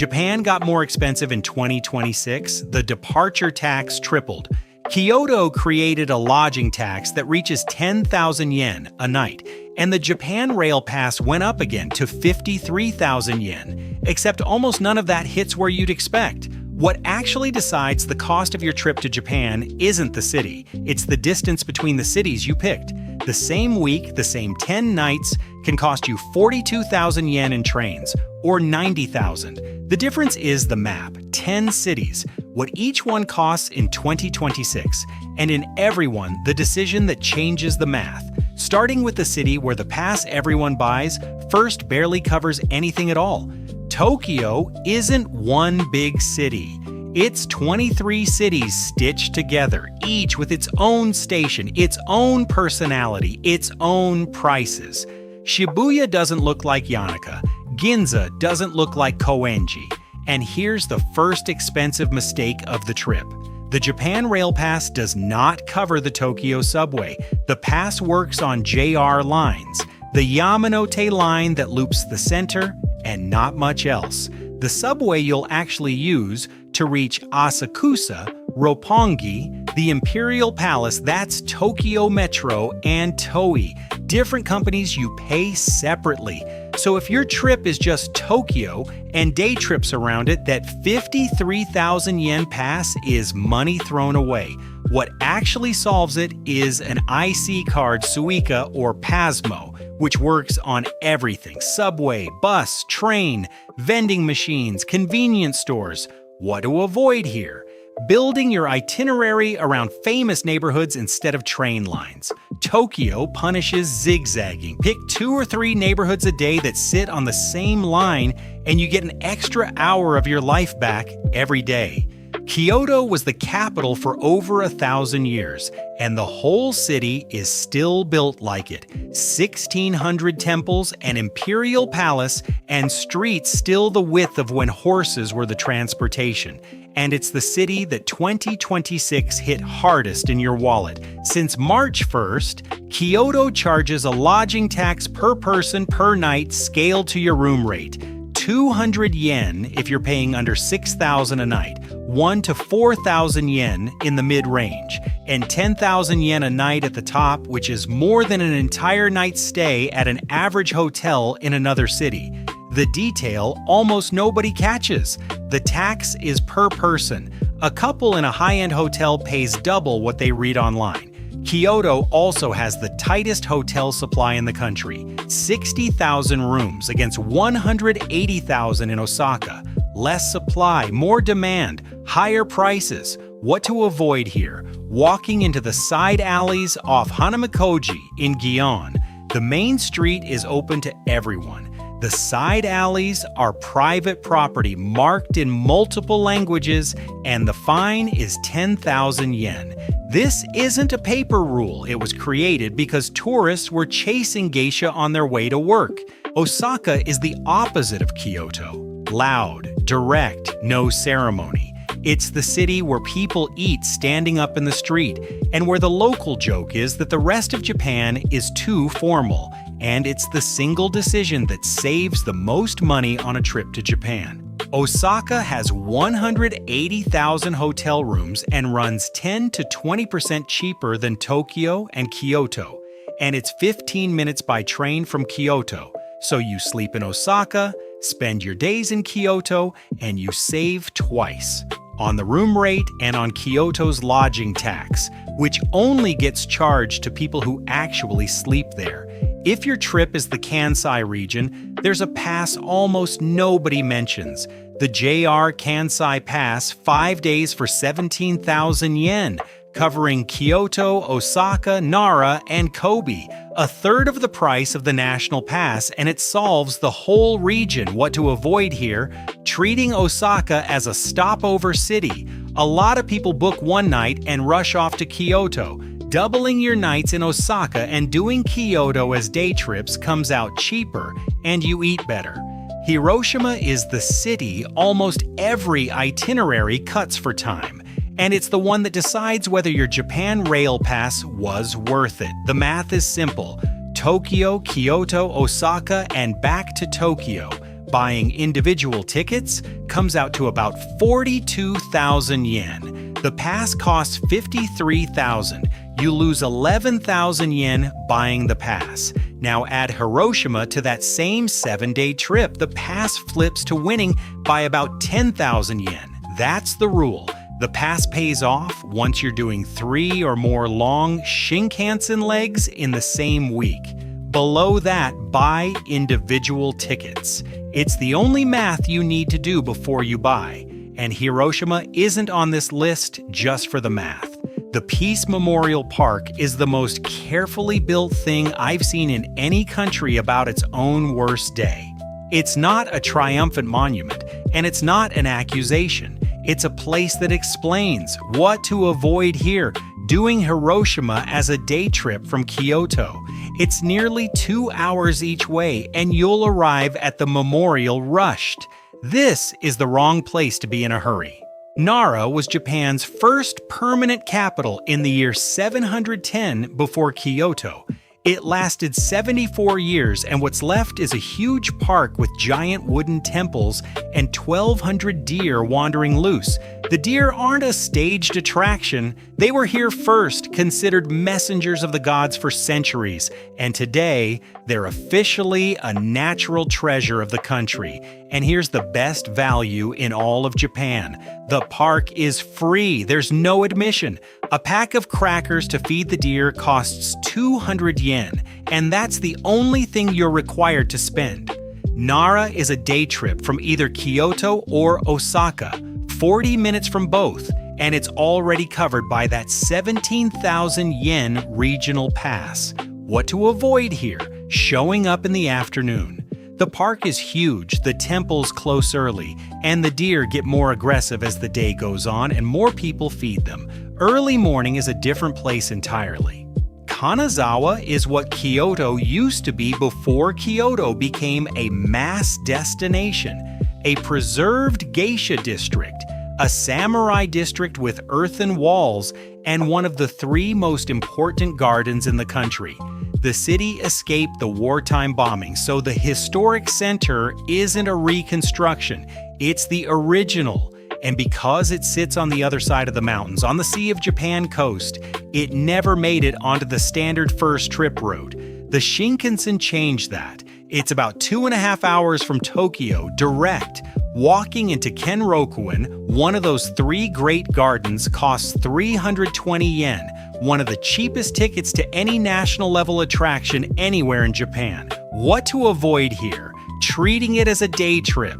Japan got more expensive in 2026. The departure tax tripled. Kyoto created a lodging tax that reaches 10,000 yen a night, and the Japan Rail Pass went up again to 53,000 yen, except almost none of that hits where you'd expect. What actually decides the cost of your trip to Japan isn't the city, it's the distance between the cities you picked. The same week, the same 10 nights can cost you 42,000 yen in trains, or 90,000. The difference is the map, 10 cities, what each one costs in 2026, and in every one, the decision that changes the math. Starting with the city where the pass everyone buys first barely covers anything at all. Tokyo isn't one big city. It's 23 cities stitched together, each with its own station, its own personality, its own prices. Shibuya doesn't look like Yanaka. Ginza doesn't look like Koenji. And here's the first expensive mistake of the trip. The Japan Rail Pass does not cover the Tokyo subway. The pass works on JR lines, the Yamanote line that loops the center, and not much else. The subway you'll actually use to reach Asakusa, Roppongi, the Imperial Palace, that's Tokyo Metro, and Toei. Different companies you pay separately. So if your trip is just Tokyo and day trips around it, that 53,000 yen pass is money thrown away. What actually solves it is an IC card Suica or Pasmo, which works on everything: subway, bus, train, vending machines, convenience stores. What to avoid here? Building your itinerary around famous neighborhoods instead of train lines. Tokyo punishes zigzagging. Pick 2 or 3 neighborhoods a day that sit on the same line, and you get an extra hour of your life back every day. Kyoto was the capital for over 1,000 years, and the whole city is still built like it. 1,600 temples, an imperial palace, and streets still the width of when horses were the transportation. And it's the city that 2026 hit hardest in your wallet. Since March 1st, Kyoto charges a lodging tax per person per night scaled to your room rate. 200 yen if you're paying under 6,000 a night, 1 to 4,000 yen in the mid-range, and 10,000 yen a night at the top, which is more than an entire night's stay at an average hotel in another city. The detail almost nobody catches. The tax is per person. A couple in a high-end hotel pays double what they read online. Kyoto also has the tightest hotel supply in the country, 60,000 rooms against 180,000 in Osaka. Less supply, more demand, higher prices. What to avoid here? Walking into the side alleys off Hanamikoji in Gion. The main street is open to everyone. The side alleys are private property marked in multiple languages, and the fine is 10,000 yen. This isn't a paper rule. It was created because tourists were chasing geisha on their way to work. Osaka is the opposite of Kyoto. Loud, direct, no ceremony. It's the city where people eat standing up in the street, and where the local joke is that the rest of Japan is too formal. And it's the single decision that saves the most money on a trip to Japan. Osaka has 180,000 hotel rooms and runs 10 to 20% cheaper than Tokyo and Kyoto. And it's 15 minutes by train from Kyoto. So you sleep in Osaka, spend your days in Kyoto, and you save twice. On the room rate and on Kyoto's lodging tax, which only gets charged to people who actually sleep there. If your trip is the Kansai region, there's a pass almost nobody mentions. The JR Kansai Pass, 5 days for 17,000 yen, covering Kyoto, Osaka, Nara, and Kobe. A third of the price of the national pass, and it solves the whole region. What to avoid here? Treating Osaka as a stopover city. A lot of people book one night and rush off to Kyoto. Doubling your nights in Osaka and doing Kyoto as day trips comes out cheaper, and you eat better. Hiroshima is the city almost every itinerary cuts for time, and it's the one that decides whether your Japan Rail Pass was worth it. The math is simple: Tokyo, Kyoto, Osaka, and back to Tokyo. Buying individual tickets comes out to about 42,000 yen. The pass costs 53,000. You lose 11,000 yen buying the pass. Now add Hiroshima to that same 7-day trip. The pass flips to winning by about 10,000 yen. That's the rule. The pass pays off once you're doing 3 or more long shinkansen legs in the same week. Below that, buy individual tickets. It's the only math you need to do before you buy. And Hiroshima isn't on this list just for the math. The Peace Memorial Park is the most carefully built thing I've seen in any country about its own worst day. It's not a triumphant monument, and it's not an accusation. It's a place that explains what to avoid here, doing Hiroshima as a day trip from Kyoto. It's nearly 2 hours each way, and you'll arrive at the memorial rushed. This is the wrong place to be in a hurry. Nara was Japan's first permanent capital in the year 710 before Kyoto. It lasted 74 years, and what's left is a huge park with giant wooden temples and 1,200 deer wandering loose. The deer aren't a staged attraction. They were here first, considered messengers of the gods for centuries, and today they're officially a natural treasure of the country. And here's the best value in all of Japan. The park is free. There's no admission. A pack of crackers to feed the deer costs 200 yen, and that's the only thing you're required to spend. Nara is a day trip from either Kyoto or Osaka, 40 minutes from both, and it's already covered by that 17,000 yen regional pass. What to avoid here? Showing up in the afternoon. The park is huge, the temples close early, and the deer get more aggressive as the day goes on and more people feed them. Early morning is a different place entirely. Kanazawa is what Kyoto used to be before Kyoto became a mass destination, a preserved geisha district, a samurai district with earthen walls, and one of the 3 most important gardens in the country. The city escaped the wartime bombing, so the historic center isn't a reconstruction, it's the original. And because it sits on the other side of the mountains, on the Sea of Japan coast, it never made it onto the standard first trip route. The Shinkansen changed that. It's about 2.5 hours from Tokyo, direct. Walking into Kenrokuen, one of those 3 great gardens, costs 320 yen, one of the cheapest tickets to any national level attraction anywhere in Japan. What to avoid here? Treating it as a day trip.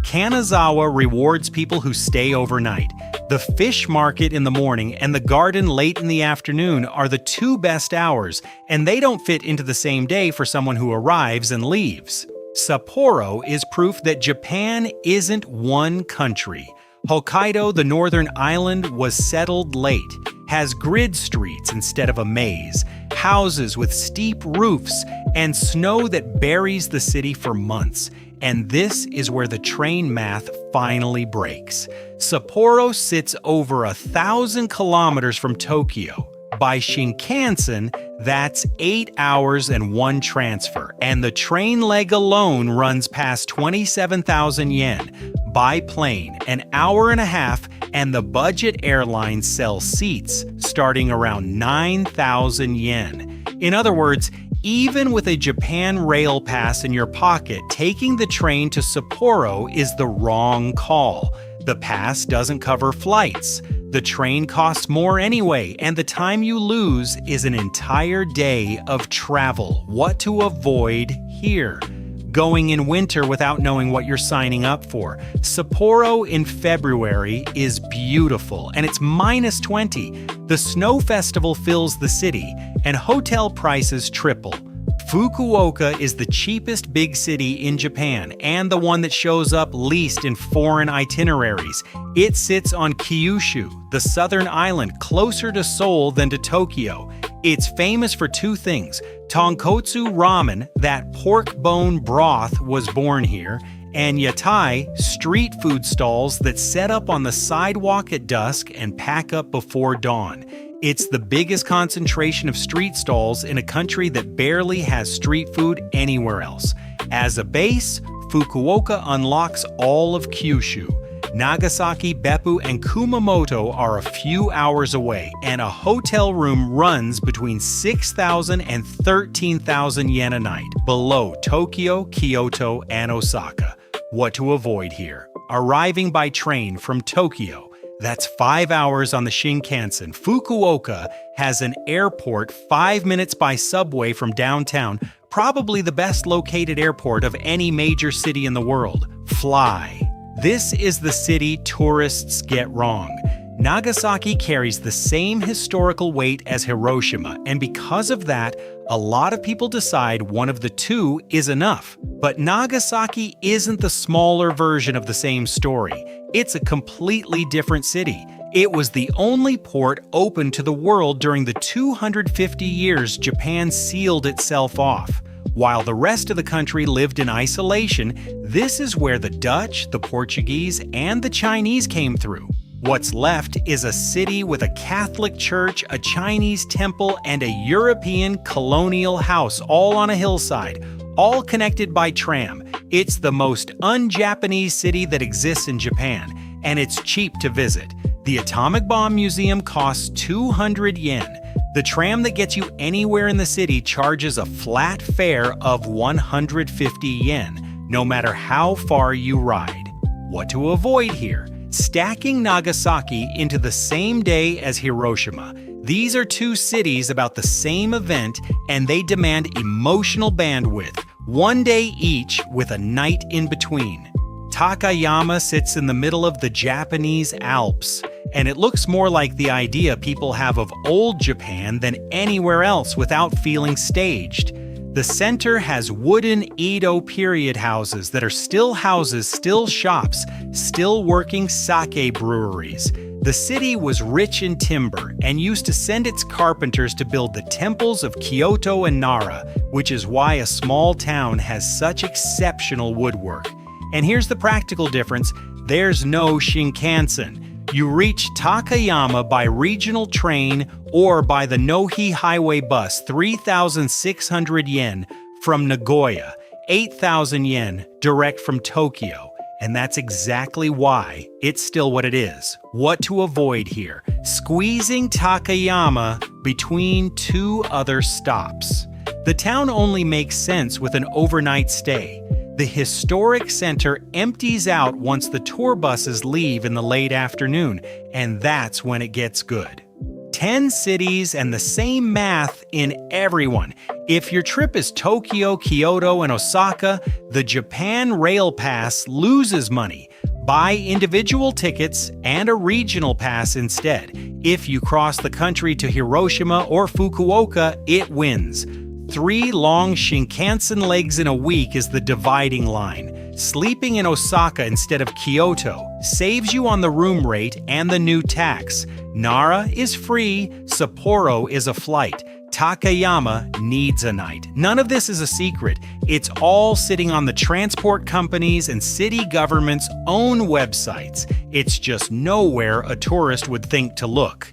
Kanazawa rewards people who stay overnight. The fish market in the morning and the garden late in the afternoon are the 2 best hours, and they don't fit into the same day for someone who arrives and leaves. Sapporo is proof that Japan isn't one country. Hokkaido, the northern island, was settled late, has grid streets instead of a maze, houses with steep roofs, and snow that buries the city for months. And this is where the train math finally breaks. Sapporo sits over 1,000 kilometers from Tokyo. By Shinkansen, that's 8 hours and 1 transfer, and the train leg alone runs past 27,000 yen. By plane, an hour and a half, and the budget airlines sell seats starting around 9,000 yen. In other words, even with a Japan Rail Pass in your pocket, taking the train to Sapporo is the wrong call. The pass doesn't cover flights. The train costs more anyway, and the time you lose is an entire day of travel. What to avoid here? Going in winter without knowing what you're signing up for. Sapporo in February is beautiful, and it's minus 20. The snow festival fills the city, and hotel prices triple. Fukuoka is the cheapest big city in Japan and the one that shows up least in foreign itineraries. It sits on Kyushu, the southern island, closer to Seoul than to Tokyo. It's famous for 2 things: tonkotsu ramen, that pork bone broth, was born here, and yatai, street food stalls that set up on the sidewalk at dusk and pack up before dawn. It's the biggest concentration of street stalls in a country that barely has street food anywhere else. As a base, Fukuoka unlocks all of Kyushu. Nagasaki, Beppu, and Kumamoto are a few hours away, and a hotel room runs between 6,000 and 13,000 yen a night, below Tokyo, Kyoto, and Osaka. What to avoid here? Arriving by train from Tokyo. That's 5 hours on the Shinkansen. Fukuoka has an airport 5 minutes by subway from downtown, probably the best located airport of any major city in the world. Fly. This is the city tourists get wrong. Nagasaki carries the same historical weight as Hiroshima, and because of that, a lot of people decide one of the two is enough. But Nagasaki isn't the smaller version of the same story. It's a completely different city. It was the only port open to the world during the 250 years Japan sealed itself off. While the rest of the country lived in isolation, this is where the Dutch, the Portuguese, and the Chinese came through. What's left is a city with a Catholic church, a Chinese temple, and a European colonial house all on a hillside, all connected by tram. It's the most un-Japanese city that exists in Japan, and it's cheap to visit. The Atomic Bomb Museum costs 200 yen. The tram that gets you anywhere in the city charges a flat fare of 150 yen, no matter how far you ride. What to avoid here? Stacking Nagasaki into the same day as Hiroshima. These are two cities about the same event, and they demand emotional bandwidth, 1 day each with a night in between. Takayama sits in the middle of the Japanese Alps, and it looks more like the idea people have of old Japan than anywhere else without feeling staged. The center has wooden Edo period houses that are still houses, still shops, still working sake breweries. The city was rich in timber and used to send its carpenters to build the temples of Kyoto and Nara, which is why a small town has such exceptional woodwork. And here's the practical difference: there's no Shinkansen. You reach Takayama by regional train or by the Nohi Highway bus, 3,600 yen from Nagoya, 8,000 yen direct from Tokyo. And that's exactly why it's still what it is. What to avoid here? Squeezing Takayama between two other stops. The town only makes sense with an overnight stay. The historic center empties out once the tour buses leave in the late afternoon, and that's when it gets good. 10 cities and the same math in everyone. If your trip is Tokyo, Kyoto, and Osaka, the Japan Rail Pass loses money. Buy individual tickets and a regional pass instead. If you cross the country to Hiroshima or Fukuoka, it wins. 3 long Shinkansen legs in a week is the dividing line. Sleeping in Osaka instead of Kyoto saves you on the room rate and the new tax. Nara is free, Sapporo is a flight. Takayama needs a night. None of this is a secret. It's all sitting on the transport companies and city governments' own websites. It's just nowhere a tourist would think to look.